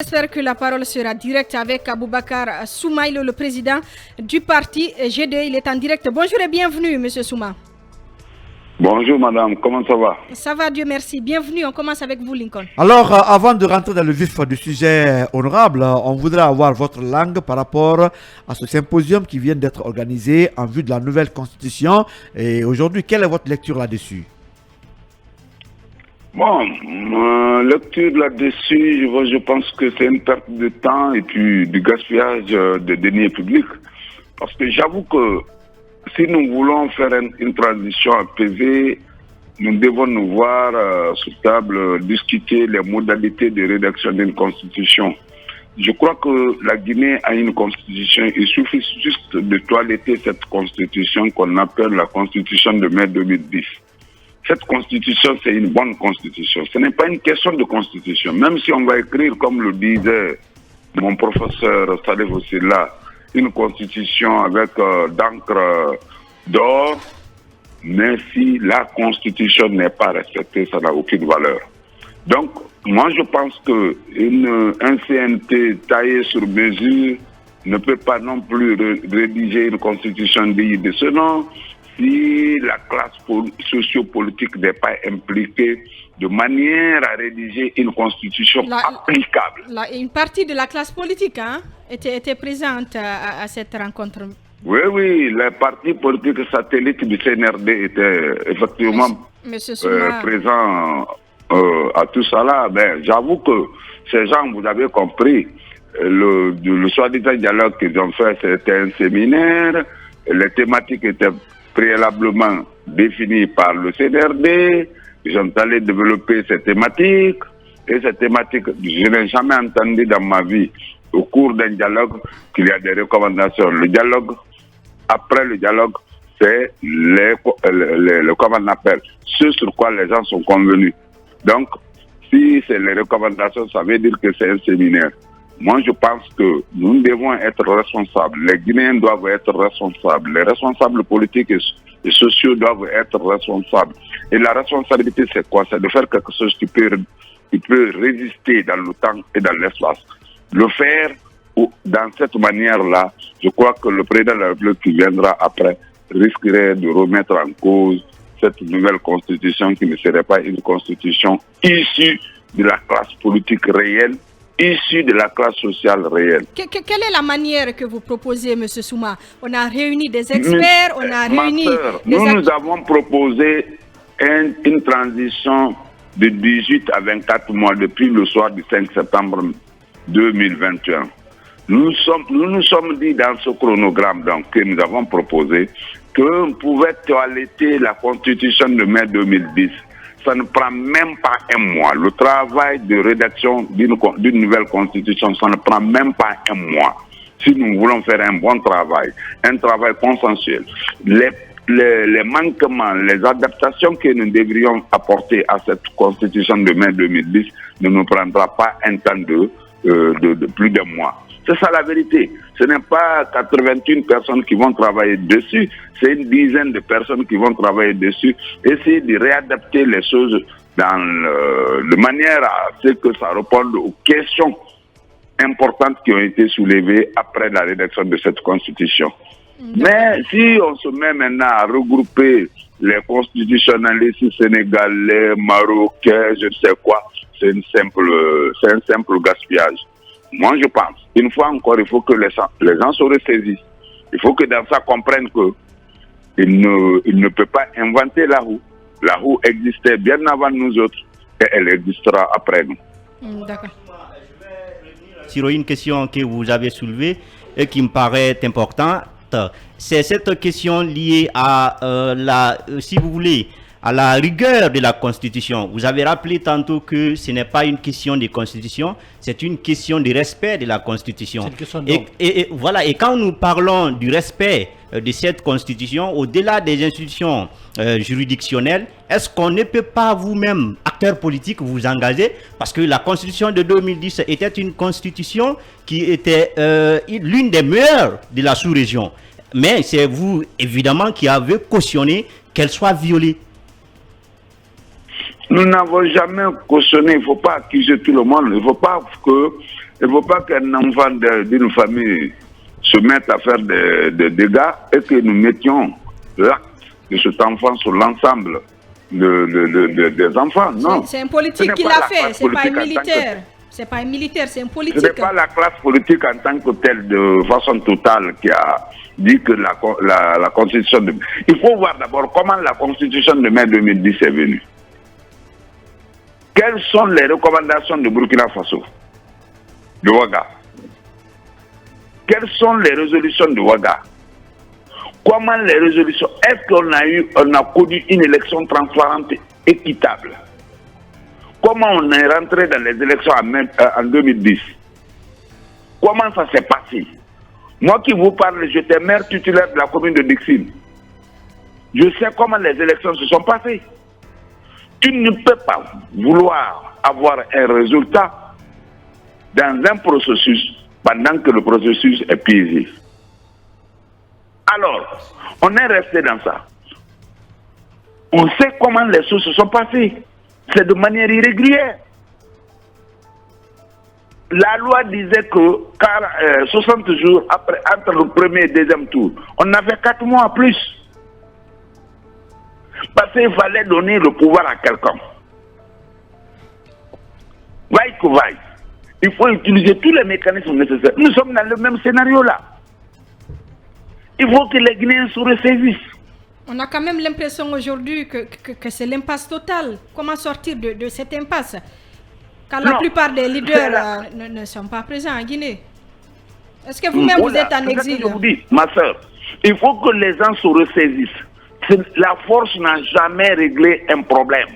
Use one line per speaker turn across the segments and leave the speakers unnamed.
J'espère que la parole sera directe avec Aboubakar Soumaïlo, le président du parti G2. Il est en direct. Bonjour et bienvenue, Monsieur Souma.
Bonjour madame, comment ça va?
Ça va, Dieu merci. Bienvenue, on commence avec vous, Lincoln.
Alors, avant de rentrer dans le vif du sujet honorable, on voudrait avoir votre langue par rapport à ce symposium qui vient d'être organisé en vue de la nouvelle constitution. Et aujourd'hui, quelle est votre lecture là-dessus?
Bon, lecture là-dessus, je pense que c'est une perte de temps et puis du gaspillage de deniers publics. Parce que j'avoue que si nous voulons faire une transition apaisée, nous devons nous voir sur table discuter les modalités de rédaction d'une constitution. Je crois que la Guinée a une constitution. Il suffit juste de toiletter cette constitution qu'on appelle la constitution de mai 2010. Cette constitution, c'est une bonne constitution. Ce n'est pas une question de constitution. Même si on va écrire, comme le disait mon professeur Saleh Ossila, une constitution avec d'encre d'or, mais si la constitution n'est pas respectée, ça n'a aucune valeur. Donc, moi je pense qu'un CNT taillé sur mesure ne peut pas non plus rédiger une constitution digne de ce nom si la classe sociopolitique n'est pas impliquée de manière à rédiger une constitution applicable.
Une partie de la classe politique était présente à cette rencontre.
Oui, les partis politiques satellites du CNRD étaient effectivement présents à tout ça là. Ben, j'avoue que ces gens, vous avez compris, le soi-disant dialogue qu'ils ont fait, c'était un séminaire, les thématiques étaient préalablement définies par le CNRD, ils ont allé développer ces thématiques, et ces thématiques, je n'ai jamais entendu dans ma vie, au cours d'un dialogue, qu'il y a des recommandations. Le dialogue, après le dialogue, c'est comment on appelle, ce sur quoi les gens sont convenus. Donc, si c'est les recommandations, ça veut dire que c'est un séminaire. Moi, je pense que nous devons être responsables. Les Guinéens doivent être responsables. Les responsables politiques et sociaux doivent être responsables. Et la responsabilité, c'est quoi? C'est de faire quelque chose qui peut résister dans le temps et dans l'espace. Le faire dans cette manière-là, je crois que le président de la République qui viendra après risquerait de remettre en cause cette nouvelle constitution qui ne serait pas une constitution issue de la classe politique réelle, issue de la classe sociale réelle.
Quelle est la manière que vous proposez, M. Souma? On a réuni des experts, on a réuni
nous avons proposé une transition de 18 à 24 mois depuis le soir du 5 septembre 2021. Nous nous sommes dit dans ce chronogramme donc, que nous avons proposé qu'on pouvait toiletter la constitution de mai 2010. Ça ne prend même pas un mois. Le travail de rédaction d'une nouvelle constitution, ça ne prend même pas un mois. Si nous voulons faire un bon travail, un travail consensuel, les manquements, les adaptations que nous devrions apporter à cette constitution de mai 2010 ne nous prendra pas un temps de plus d'un mois. C'est ça la vérité. Ce n'est pas 81 personnes qui vont travailler dessus, c'est une dizaine de personnes qui vont travailler dessus, essayer de réadapter les choses de manière à ce que ça réponde aux questions importantes qui ont été soulevées après la rédaction de cette constitution. Mais si on se met maintenant à regrouper les constitutionnalistes sénégalais, marocains, je ne sais quoi, c'est un simple gaspillage. Moi, je pense, une fois encore, il faut que les gens se ressaisissent. Il faut que dans ça comprennent qu'il ne peut pas inventer la roue. La roue existait bien avant nous autres et elle existera après nous.
D'accord.
Sur une question que vous avez soulevée et qui me paraît importante, c'est cette question liée à si vous voulez, à la rigueur de la Constitution. Vous avez rappelé tantôt que ce n'est pas une question de Constitution, c'est une question de respect de la Constitution. Et voilà, et quand nous parlons du respect de cette Constitution, au-delà des institutions juridictionnelles, est-ce qu'on ne peut pas vous-même, acteurs politiques, vous engager? Parce que la Constitution de 2010 était une Constitution qui était l'une des meilleures de la sous-région. Mais c'est vous, évidemment, qui avez cautionné qu'elle soit violée.
Nous n'avons jamais cautionné, il ne faut pas accuser tout le monde, il ne faut pas que Il ne faut pas qu'un enfant d'une famille se mette à faire des dégâts et que nous mettions l'acte de cet enfant sur l'ensemble des enfants. Non.
C'est un politique qui l'a fait, c'est pas un militaire. C'est pas un militaire, c'est un politique.
Ce n'est pas la classe politique en tant que telle, de façon totale, qui a dit que la Constitution de... Il faut voir d'abord comment la Constitution de mai 2010 est venue. Quelles sont les recommandations de Burkina Faso, de Ouaga? Quelles sont les résolutions de Ouaga? Comment les résolutions? Est-ce qu'on a connu une élection transparente, équitable? Comment on est rentré dans les élections en 2010? Comment ça s'est passé? Moi qui vous parle, j'étais maire titulaire de la commune de Dixine. Je sais comment les élections se sont passées. Tu ne peux pas vouloir avoir un résultat dans un processus pendant que le processus est piégé. Alors, on est resté dans ça. On sait comment les choses se sont passées. C'est de manière irrégulière. La loi disait que 60 jours entre le premier et le deuxième tour, on avait 4 mois plus. Parce qu'il fallait donner le pouvoir à quelqu'un. Vaille que vaille. Il faut utiliser tous les mécanismes nécessaires. Nous sommes dans le même scénario là. Il faut que les Guinéens se ressaisissent.
On a quand même l'impression aujourd'hui que c'est l'impasse totale. Comment sortir de cette impasse? Car la plupart des leaders ne sont pas présents en Guinée. Est-ce que vous-même vous êtes en exil?
Je vous dis, ma soeur, il faut que les gens se ressaisissent. La force n'a jamais réglé un problème.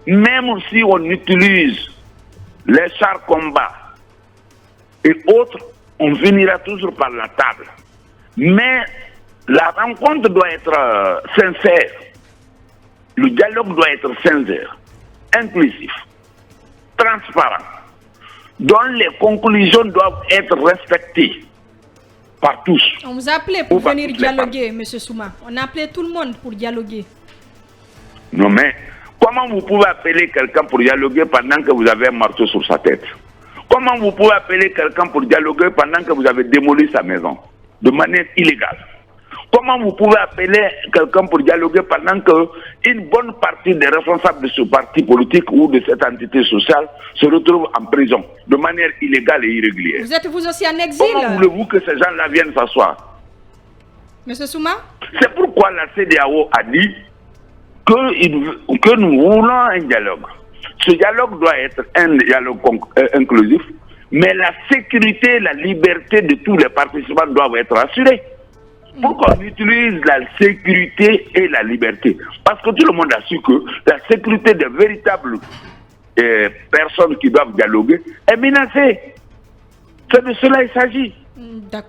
Même si on utilise les chars combats et autres, on finira toujours par la table. Mais la rencontre doit être sincère. Le dialogue doit être sincère, inclusif, transparent, dont les conclusions doivent être respectées par tous.
On vous a appelé pour venir dialoguer, M. Souma. On a appelé tout le monde pour dialoguer.
Non mais, comment vous pouvez appeler quelqu'un pour dialoguer pendant que vous avez un marteau sur sa tête? Comment vous pouvez appeler quelqu'un pour dialoguer pendant que vous avez démoli sa maison de manière illégale? Comment vous pouvez appeler quelqu'un pour dialoguer pendant qu'une bonne partie des responsables de ce parti politique ou de cette entité sociale se retrouvent en prison de manière illégale et irrégulière?
Vous êtes vous aussi en exil?
Comment voulez-vous que ces gens-là viennent s'asseoir?
Monsieur Souma?
C'est pourquoi la CEDEAO a dit que nous voulons un dialogue. Ce dialogue doit être un dialogue inclusif, mais la sécurité et la liberté de tous les participants doivent être assurées. Pourquoi on utilise la sécurité et la liberté? Parce que tout le monde a su que la sécurité des véritables personnes qui doivent dialoguer est menacée. C'est de cela qu'il s'agit.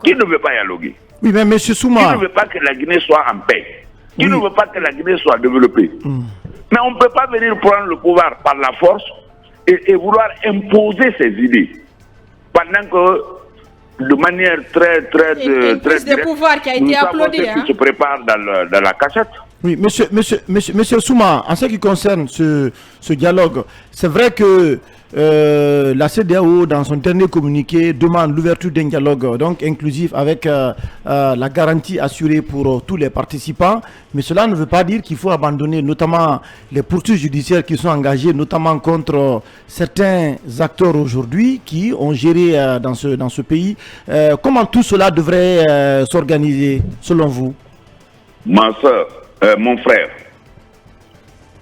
Qui ne veut pas dialoguer?
Oui, mais M. Souma...
Qui ne veut pas que la Guinée soit en paix? Qui ne veut pas que la Guinée soit développée? Mais on ne peut pas venir prendre le pouvoir par la force et vouloir imposer ses idées. Pendant que de manière très
prise de pouvoir qui a été applaudie.
Qui se prépare dans la cachette.
Oui, monsieur Souma, en ce qui concerne ce dialogue, c'est vrai que la CEDEAO, dans son dernier communiqué, demande l'ouverture d'un dialogue donc inclusif avec la garantie assurée pour tous les participants. Mais cela ne veut pas dire qu'il faut abandonner notamment les poursuites judiciaires qui sont engagées, notamment contre certains acteurs aujourd'hui qui ont géré dans ce pays. Comment tout cela devrait s'organiser selon vous?
Ma soeur, mon frère,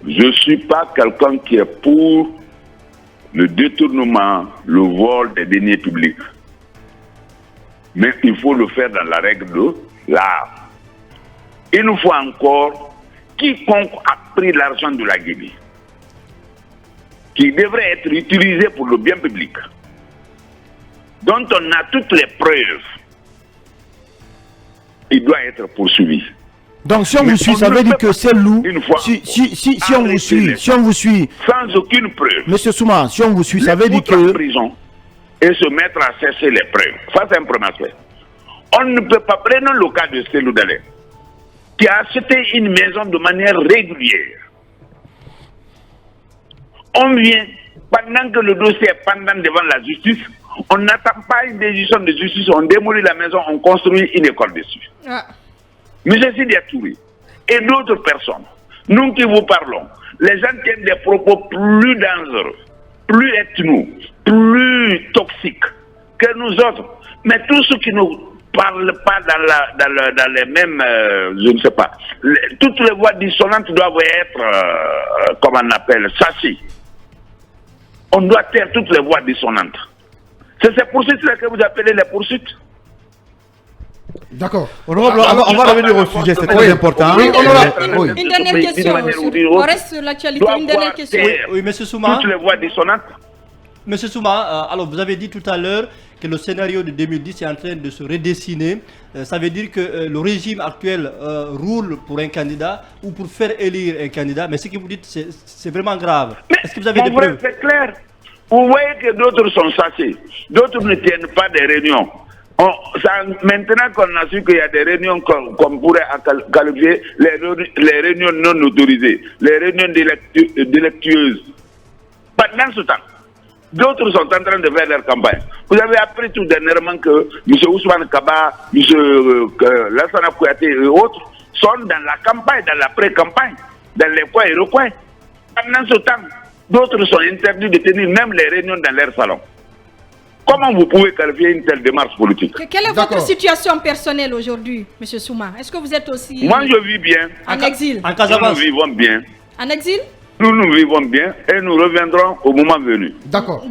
je ne suis pas quelqu'un qui est pour le détournement, le vol des deniers publics. Mais il faut le faire dans la règle de l'art. Une fois encore, quiconque a pris l'argent de la Guinée, qui devrait être utilisé pour le bien public, dont on a toutes les preuves, il doit être poursuivi.
Donc si on vous suit, ça veut dire que c'est loup. Si on vous suit,
sans aucune preuve.
Monsieur Souma, si on vous suit, ça veut dire que...
prison et se mettre à chercher les preuves. Ça, c'est un premier aspect. On ne peut pas prendre le cas de Cellou Dalein, qui a acheté une maison de manière régulière. On vient Pendant que le dossier est pendant devant la justice, on n'attend pas une décision de justice, on démolit la maison, on construit une école dessus.
Ah.
Monsieur Sidi Touré et d'autres personnes, nous qui vous parlons, les gens tiennent des propos plus dangereux, plus ethno, plus toxiques que nous autres. Mais tous ceux qui ne parlent pas dans les mêmes, je ne sais pas, toutes les voix dissonantes doivent être, comment on appelle, sachées. On doit taire toutes les voix dissonantes. C'est ces poursuites-là que vous appelez les poursuites.
D'accord. Honorable, on va revenir au sujet, c'est très important.
Une dernière question. On reste sur l'actualité. Une dernière question.
Oui, monsieur Souma.
Toutes les voix dissonantes.
Monsieur Souma, alors vous avez dit tout à l'heure que le scénario de 2010 est en train de se redessiner. Ça veut dire que le régime actuel roule pour un candidat ou pour faire élire un candidat. Mais ce que vous dites, c'est vraiment grave. Est-ce que vous avez des preuves?
C'est clair. Vous voyez que d'autres sont chassés. D'autres ne tiennent pas des réunions. Maintenant qu'on a su qu'il y a des réunions qu'on pourrait qualifier les réunions non autorisées, les réunions délectueuses. Pendant ce temps, d'autres sont en train de faire leur campagne. Vous avez appris tout dernièrement que M. Ousmane Kaba, M. Lassana Kouyaté et autres sont dans la campagne, dans la pré-campagne, dans les coins et recoins. Pendant ce temps, d'autres sont interdits de tenir même les réunions dans leur salon. Comment vous pouvez qualifier une telle démarche politique?
Quelle est votre situation personnelle aujourd'hui, M. Souma? Est-ce que vous êtes aussi
Moi, je vis bien.
En exil?
En Casamance.
Nous vivons bien.
En exil?
Nous vivons bien et nous reviendrons au moment venu.
D'accord.